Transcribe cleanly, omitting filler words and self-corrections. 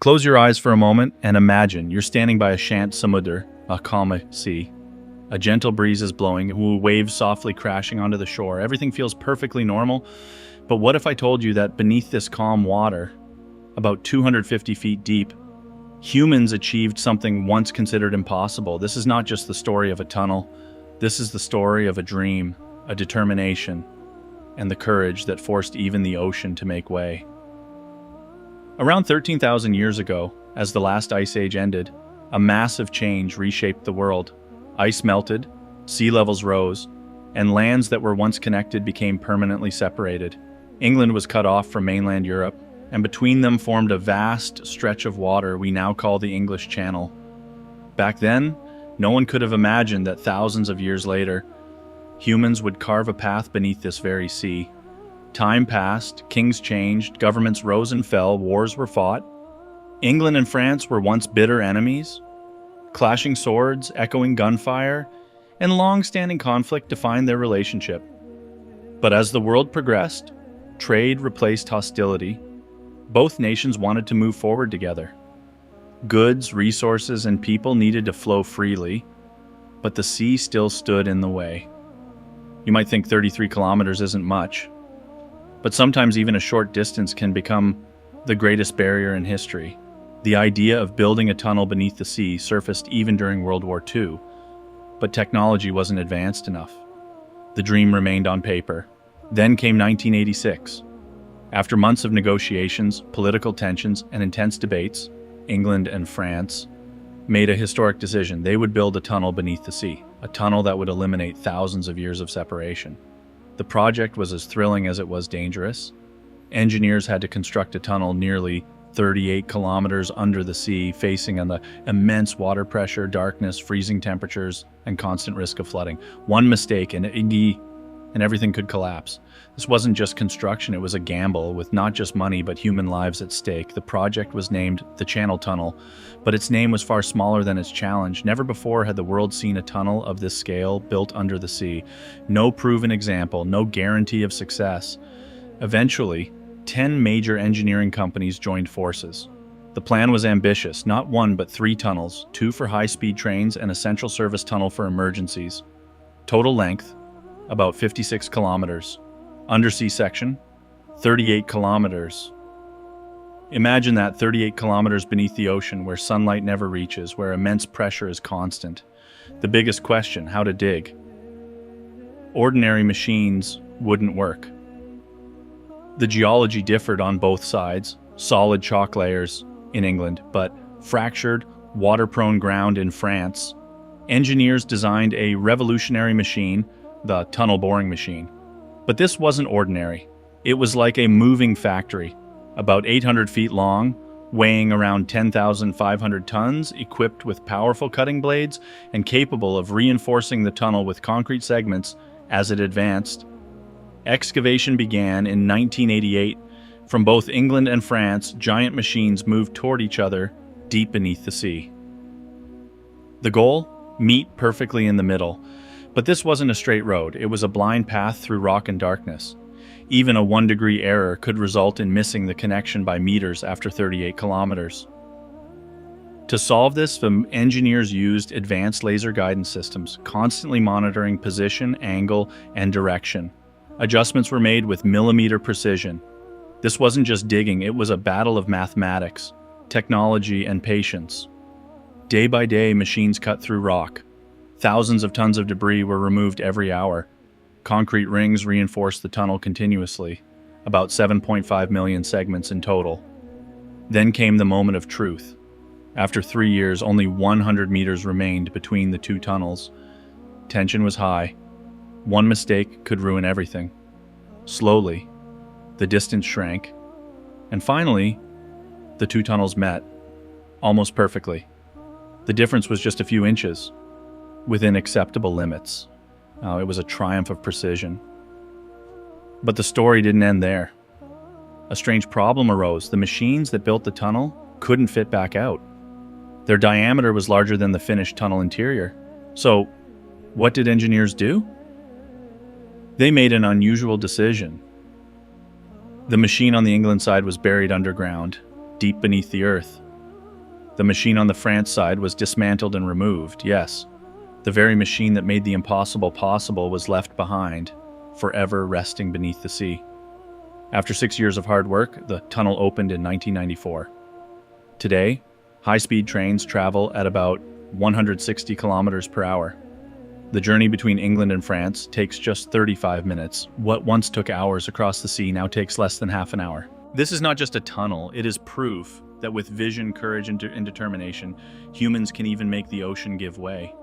Close your eyes for a moment and imagine you're standing by a Shant Samudra, a calm sea. A gentle breeze is blowing, waves softly crashing onto the shore. Everything feels perfectly normal. But what if I told you that beneath this calm water, about 250 feet deep, humans achieved something once considered impossible? This is not just the story of a tunnel. This is the story of a dream, a determination, and the courage that forced even the ocean to make way. Around 13,000 years ago, as the last ice age ended, a massive change reshaped the world. Ice melted, sea levels rose, and lands that were once connected became permanently separated. England was cut off from mainland Europe, and between them formed a vast stretch of water we now call the English Channel. Back then, no one could have imagined that thousands of years later, humans would carve a path beneath this very sea. Time passed, kings changed, governments rose and fell, wars were fought. England and France were once bitter enemies. Clashing swords, echoing gunfire, and long-standing conflict defined their relationship. But as the world progressed, trade replaced hostility. Both nations wanted to move forward together. Goods, resources, and people needed to flow freely, but the sea still stood in the way. You might think 33 kilometers isn't much, but sometimes even a short distance can become the greatest barrier in history. The idea of building a tunnel beneath the sea surfaced even during World War II, but technology wasn't advanced enough. The dream remained on paper. Then came 1986. After months of negotiations, political tensions, and intense debates, England and France made a historic decision. They would build a tunnel beneath the sea, a tunnel that would eliminate thousands of years of separation. The project was as thrilling as it was dangerous. Engineers had to construct a tunnel nearly 38 kilometers under the sea, facing on the immense water pressure, darkness, freezing temperatures, and constant risk of flooding. One mistake and everything could collapse. This wasn't just construction, it was a gamble with not just money but human lives at stake. The project was named the Channel Tunnel, but its name was far smaller than its challenge. Never before had the world seen a tunnel of this scale built under the sea. No proven example, no guarantee of success. Eventually, 10 major engineering companies joined forces. The plan was ambitious, not one but 3 tunnels, 2 for high-speed trains and a central service tunnel for emergencies. Total length, about 56 kilometers. Undersea section, 38 kilometers. Imagine that, 38 kilometers beneath the ocean, where sunlight never reaches, where immense pressure is constant. The biggest question, how to dig. Ordinary machines wouldn't work. The geology differed on both sides, solid chalk layers in England, but fractured, water-prone ground in France. Engineers designed a revolutionary machine, the tunnel boring machine. But this wasn't ordinary. It was like a moving factory, about 800 feet long, weighing around 10,500 tons, equipped with powerful cutting blades, and capable of reinforcing the tunnel with concrete segments as it advanced. Excavation began in 1988. From both England and France, giant machines moved toward each other, deep beneath the sea. The goal? Meet perfectly in the middle. But this wasn't a straight road, it was a blind path through rock and darkness. Even a 1-degree error could result in missing the connection by meters after 38 kilometers. To solve this, the engineers used advanced laser guidance systems, constantly monitoring position, angle, and direction. Adjustments were made with millimeter precision. This wasn't just digging, it was a battle of mathematics, technology, and patience. Day by day, machines cut through rock. Thousands of tons of debris were removed every hour. Concrete rings reinforced the tunnel continuously, about 7.5 million segments in total. Then came the moment of truth. After 3 years, only 100 meters remained between the 2 tunnels. Tension was high. One mistake could ruin everything. Slowly, the distance shrank, and finally, the 2 tunnels met, almost perfectly. The difference was just a few inches, within acceptable limits. It was a triumph of precision. But the story didn't end there. A strange problem arose. The machines that built the tunnel couldn't fit back out. Their diameter was larger than the finished tunnel interior. So, what did engineers do? They made an unusual decision. The machine on the England side was buried underground, deep beneath the earth. The machine on the France side was dismantled and removed, yes. The very machine that made the impossible possible was left behind, forever resting beneath the sea. After 6 years of hard work, the tunnel opened in 1994. Today, high-speed trains travel at about 160 kilometers per hour. The journey between England and France takes just 35 minutes. What once took hours across the sea now takes less than half an hour. This is not just a tunnel, it is proof that with vision, courage, and determination, humans can even make the ocean give way.